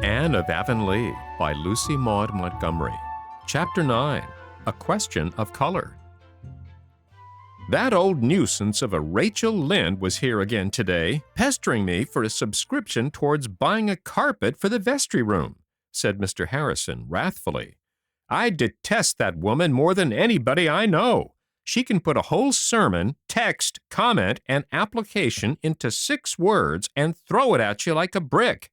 Anne of Avonlea by Lucy Maude Montgomery. Chapter 9. A Question of Color. That old nuisance of a Rachel Lynde was here again today, pestering me for a subscription towards buying a carpet for the vestry room, said Mr. Harrison wrathfully. I detest that woman more than anybody I know. She can put a whole sermon, text, comment, and application into 6 words and throw it at you like a brick.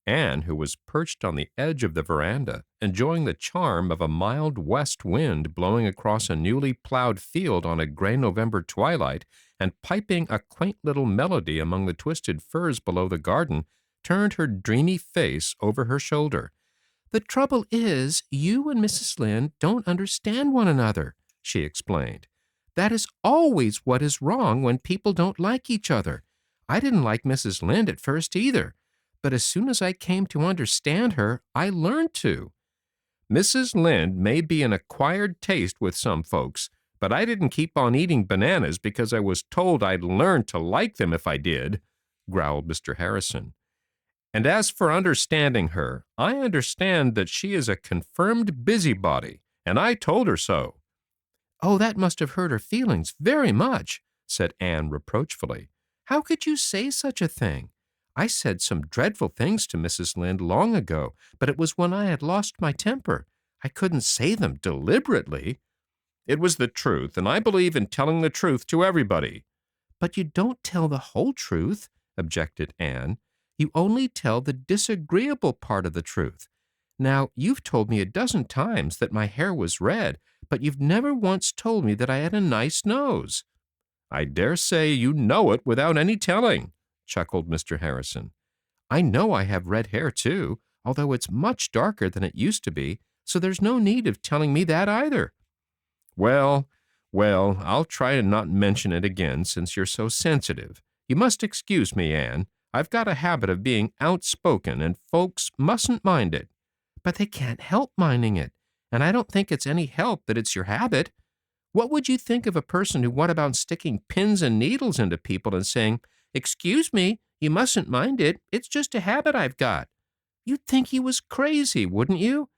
Anne, who was perched on the edge of the veranda, enjoying the charm of a mild west wind blowing across a newly plowed field on a gray November twilight and piping a quaint little melody among the twisted firs below the garden, turned her dreamy face over her shoulder. "The trouble is, you and Mrs. Lynde don't understand one another," she explained. "That is always what is wrong when people don't like each other. I didn't like Mrs. Lynde at first either. But as soon as I came to understand her, I learned to. Mrs. Lynde may be an acquired taste with some folks, but I didn't keep on eating bananas because I was told I'd learn to like them if I did," growled Mr. Harrison. "And as for understanding her, I understand that she is a confirmed busybody, and I told her so." "Oh, that must have hurt her feelings very much," said Anne reproachfully. "How could you say such a thing? I said some dreadful things to Mrs. Lynde long ago, but it was when I had lost my temper. I couldn't say them deliberately." "It was the truth, and I believe in telling the truth to everybody." "But you don't tell the whole truth," objected Anne. "You only tell the disagreeable part of the truth. Now, you've told me a dozen times that my hair was red, but you've never once told me that I had a nice nose." "I dare say you know it without any telling," chuckled Mr. Harrison. "I know I have red hair, too, although it's much darker than it used to be, so there's no need of telling me that either." Well, I'll try to not mention it again since you're so sensitive. You must excuse me, Anne. I've got a habit of being outspoken, and folks mustn't mind it." "But they can't help minding it, and I don't think it's any help that it's your habit. What would you think of a person who went about sticking pins and needles into people and saying, 'Excuse me, you mustn't mind it, it's just a habit I've got'? You'd think he was crazy, wouldn't you?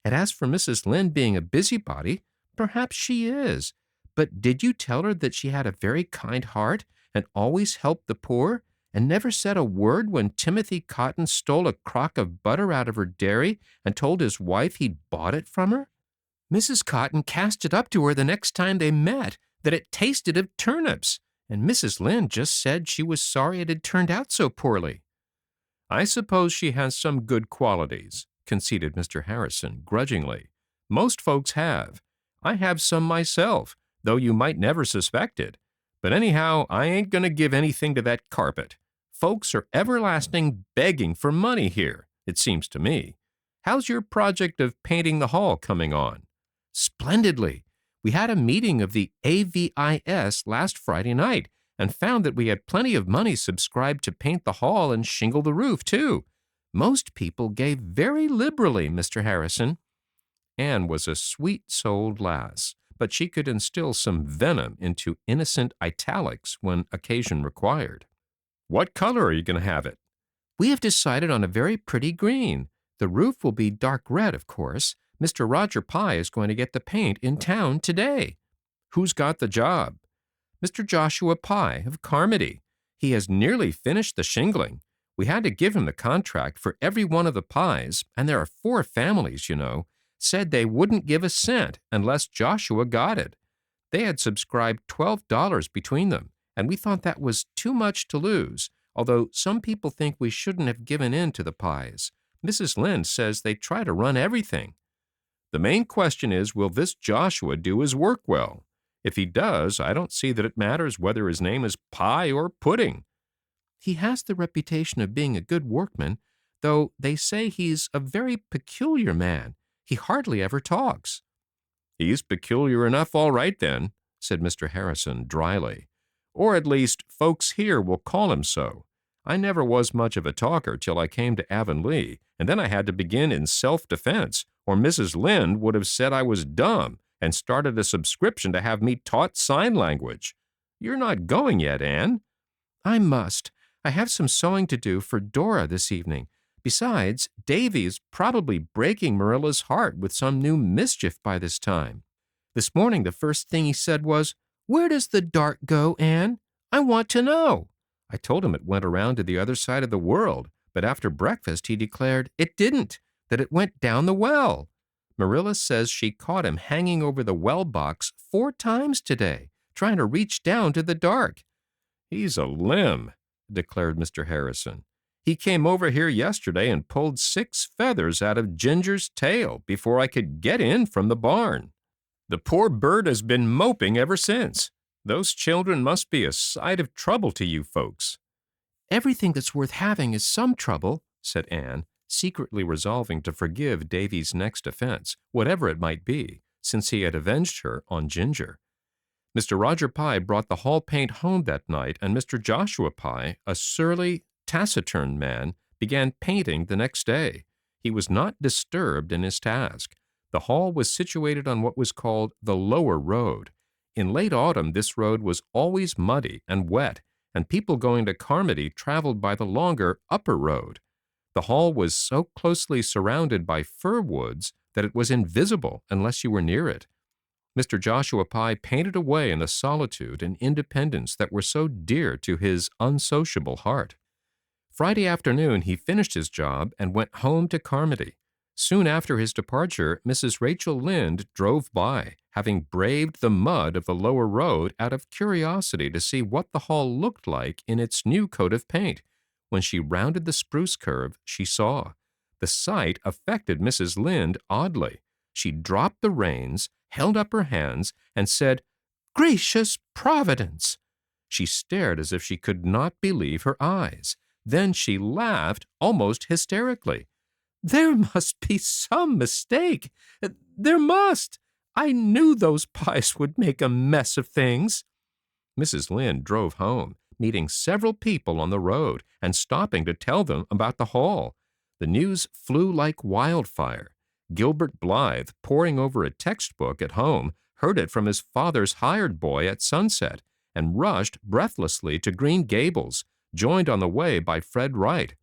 And as for Mrs. Lynde being a busybody, perhaps she is. But did you tell her that she had a very kind heart and always helped the poor, and never said a word when Timothy Cotton stole a crock of butter out of her dairy and told his wife he'd bought it from her? Mrs. Cotton cast it up to her the next time they met that it tasted of turnips, and Mrs. Lynde just said she was sorry it had turned out so poorly." "I suppose she has some good qualities," conceded Mr. Harrison grudgingly. "Most folks have. I have some myself, though you might never suspect it. But anyhow, I ain't going to give anything to that carpet. Folks are everlasting begging for money here, it seems to me. How's your project of painting the hall coming on?" "Splendidly. We had a meeting of the AVIS last Friday night and found that we had plenty of money subscribed to paint the hall and shingle the roof, too. Most people gave very liberally, Mr. Harrison." Anne was a sweet-souled lass, but she could instill some venom into innocent italics when occasion required. "What color are you going to have it?" "We have decided on a very pretty green. The roof will be dark red, of course. Mr. Roger Pye is going to get the paint in town today." "Who's got the job?" "Mr. Joshua Pye of Carmody. He has nearly finished the shingling. We had to give him the contract for every one of the Pyes, and there are 4 families, you know, said they wouldn't give a cent unless Joshua got it. They had subscribed $12 between them, and we thought that was too much to lose, although some people think we shouldn't have given in to the Pyes. Mrs. Lynde says they try to run everything." "The main question is, will this Joshua do his work well? If he does, I don't see that it matters whether his name is Pie or Pudding." "He has the reputation of being a good workman, though they say he's a very peculiar man. He hardly ever talks." "He's peculiar enough all right then," said Mr. Harrison dryly. "Or at least, folks here will call him so. I never was much of a talker till I came to Avonlea, and then I had to begin in self-defense, or Mrs. Lynde would have said I was dumb and started a subscription to have me taught sign language. You're not going yet, Anne?" "I must. I have some sewing to do for Dora this evening. Besides, Davy's probably breaking Marilla's heart with some new mischief by this time. This morning the first thing he said was, "Where does the dart go, Anne? I want to know." I told him it went around to the other side of the world, but after breakfast he declared it didn't, that it went down the well. Marilla says she caught him hanging over the well box 4 times today, trying to reach down to the dart. "He's a limb," declared Mr. Harrison. "He came over here yesterday and pulled 6 feathers out of Ginger's tail before I could get in from the barn. The poor bird has been moping ever since. Those children must be a sight of trouble to you folks." "Everything that's worth having is some trouble," said Anne, secretly resolving to forgive Davy's next offense, whatever it might be, since he had avenged her on Ginger. Mr. Roger Pye brought the hall paint home that night, and Mr. Joshua Pye, a surly, taciturn man, began painting the next day. He was not disturbed in his task. The hall was situated on what was called the lower road. In late autumn, this road was always muddy and wet, and people going to Carmody traveled by the longer upper road. The hall was so closely surrounded by fir woods that it was invisible unless you were near it. Mr. Joshua Pye painted away in the solitude and independence that were so dear to his unsociable heart. Friday afternoon he finished his job and went home to Carmody. Soon after his departure, Mrs. Rachel Lynde drove by, having braved the mud of the lower road out of curiosity to see what the hall looked like in its new coat of paint. When she rounded the spruce curve, she saw. The sight affected Mrs. Lynde oddly. She dropped the reins, held up her hands, and said, "Gracious Providence!" She stared as if she could not believe her eyes. Then she laughed almost hysterically. "There must be some mistake. There must. I knew those Pyes would make a mess of things." Mrs. Lynde drove home, meeting several people on the road and stopping to tell them about the hall. The news flew like wildfire. Gilbert Blythe, poring over a textbook at home, heard it from his father's hired boy at sunset and rushed breathlessly to Green Gables, joined on the way by Fred Wright.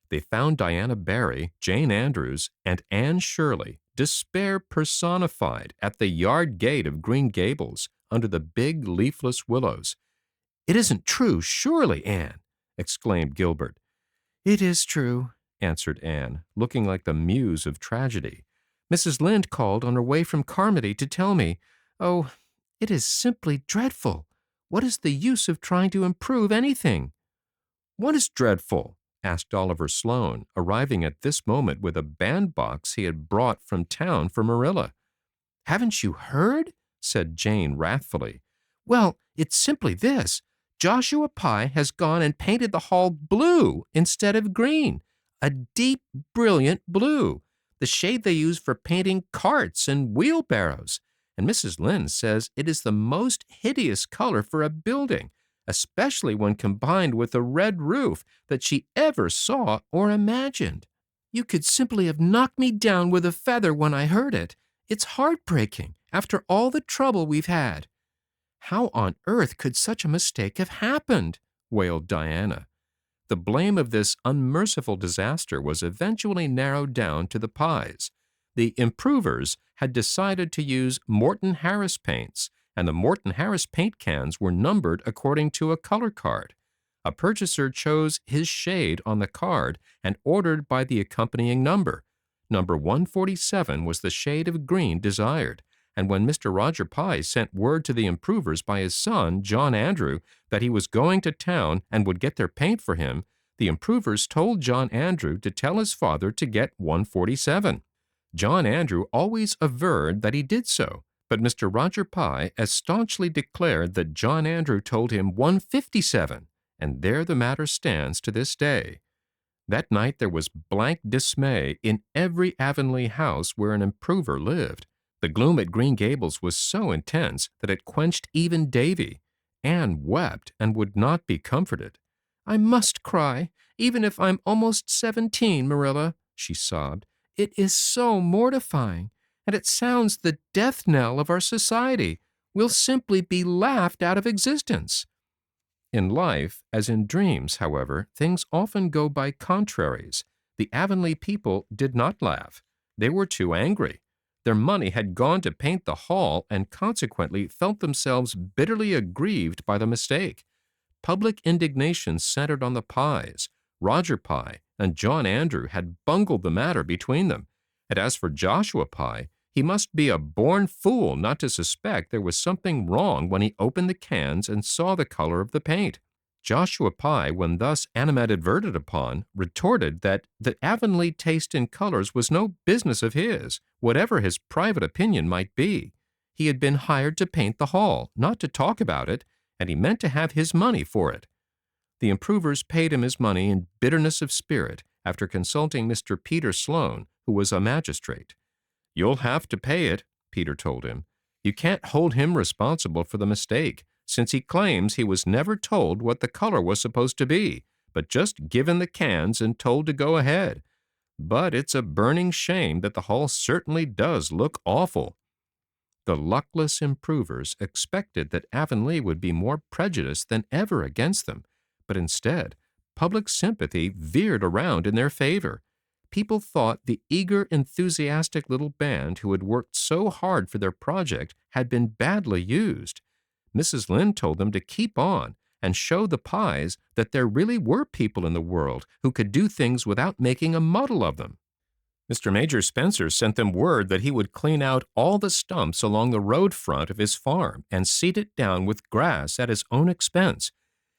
They found Diana Barry, Jane Andrews, and Anne Shirley, despair personified, at the yard gate of Green Gables under the big leafless willows. "It isn't true, surely, Anne!" exclaimed Gilbert. "It is true," answered Anne, looking like the muse of tragedy. "Mrs. Lynde called on her way from Carmody to tell me. Oh, it is simply dreadful. What is the use of trying to improve anything?" "What is dreadful?" asked Oliver Sloane, arriving at this moment with a bandbox he had brought from town for Marilla. "Haven't you heard?" said Jane wrathfully. "Well, it's simply this. Joshua Pye has gone and painted the hall blue instead of green, a deep, brilliant blue, the shade they use for painting carts and wheelbarrows, and Mrs. Lynde says it is the most hideous color for a building, especially when combined with a red roof, that she ever saw or imagined. You could simply have knocked me down with a feather when I heard it. It's heartbreaking, after all the trouble we've had." "How on earth could such a mistake have happened?" wailed Diana. The blame of this unmerciful disaster was eventually narrowed down to the Pyes. The improvers had decided to use Morton Harris paints, and the Morton Harris paint cans were numbered according to a color card. A purchaser chose his shade on the card and ordered by the accompanying number. Number 147 was the shade of green desired, and when Mr. Roger Pye sent word to the improvers by his son, John Andrew, that he was going to town and would get their paint for him, the improvers told John Andrew to tell his father to get 147. John Andrew always averred that he did so, but Mr. Roger Pye as staunchly declared that John Andrew told him 157, and there the matter stands to this day. That night there was blank dismay in every Avonlea house where an improver lived. The gloom at Green Gables was so intense that it quenched even Davy. Anne wept and would not be comforted. "I must cry, even if I'm almost 17, Marilla," she sobbed. "It is so mortifying, and it sounds the death knell of our society. We'll simply be laughed out of existence." In life, as in dreams, however, things often go by contraries. The Avonlea people did not laugh. They were too angry. Their money had gone to paint the hall and consequently felt themselves bitterly aggrieved by the mistake. Public indignation centered on the Pyes. Roger Pye and John Andrew had bungled the matter between them. And as for Joshua Pye, he must be a born fool not to suspect there was something wrong when he opened the cans and saw the color of the paint. Joshua Pye, when thus animadverted upon, retorted that the Avonlea taste in colors was no business of his, whatever his private opinion might be. He had been hired to paint the hall, not to talk about it, and he meant to have his money for it. The improvers paid him his money in bitterness of spirit after consulting Mr. Peter Sloane, who was a magistrate. "You'll have to pay it," Peter told him. "You can't hold him responsible for the mistake, since he claims he was never told what the color was supposed to be, but just given the cans and told to go ahead. But it's a burning shame that the hall certainly does look awful." The luckless improvers expected that Avonlea would be more prejudiced than ever against them, but instead, public sympathy veered around in their favor. People thought the eager, enthusiastic little band who had worked so hard for their project had been badly used. Mrs. Lynde told them to keep on and show the Pyes that there really were people in the world who could do things without making a muddle of them. Mr. Major Spencer sent them word that he would clean out all the stumps along the road front of his farm and seed it down with grass at his own expense.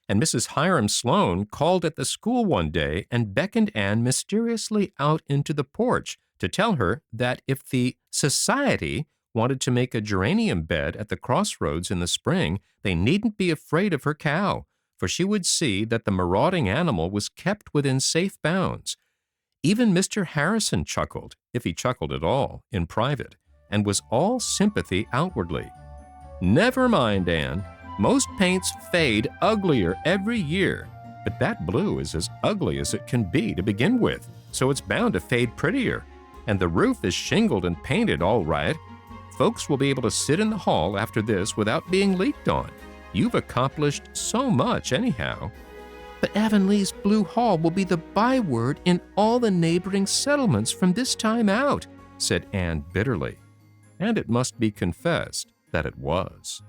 And Mrs. Hiram Sloane called at the school one day and beckoned Anne mysteriously out into the porch to tell her that if the society wanted to make a geranium bed at the crossroads in the spring, they needn't be afraid of her cow, for she would see that the marauding animal was kept within safe bounds. Even Mr. Harrison chuckled, if he chuckled at all, in private, and was all sympathy outwardly. "Never mind, Anne. Most paints fade uglier every year, but that blue is as ugly as it can be to begin with, so it's bound to fade prettier. And the roof is shingled and painted all right. Folks will be able to sit in the hall after this without being leaked on. You've accomplished so much anyhow." "But Avonlea's Blue Hall will be the byword in all the neighboring settlements from this time out," said Anne bitterly. And it must be confessed that it was.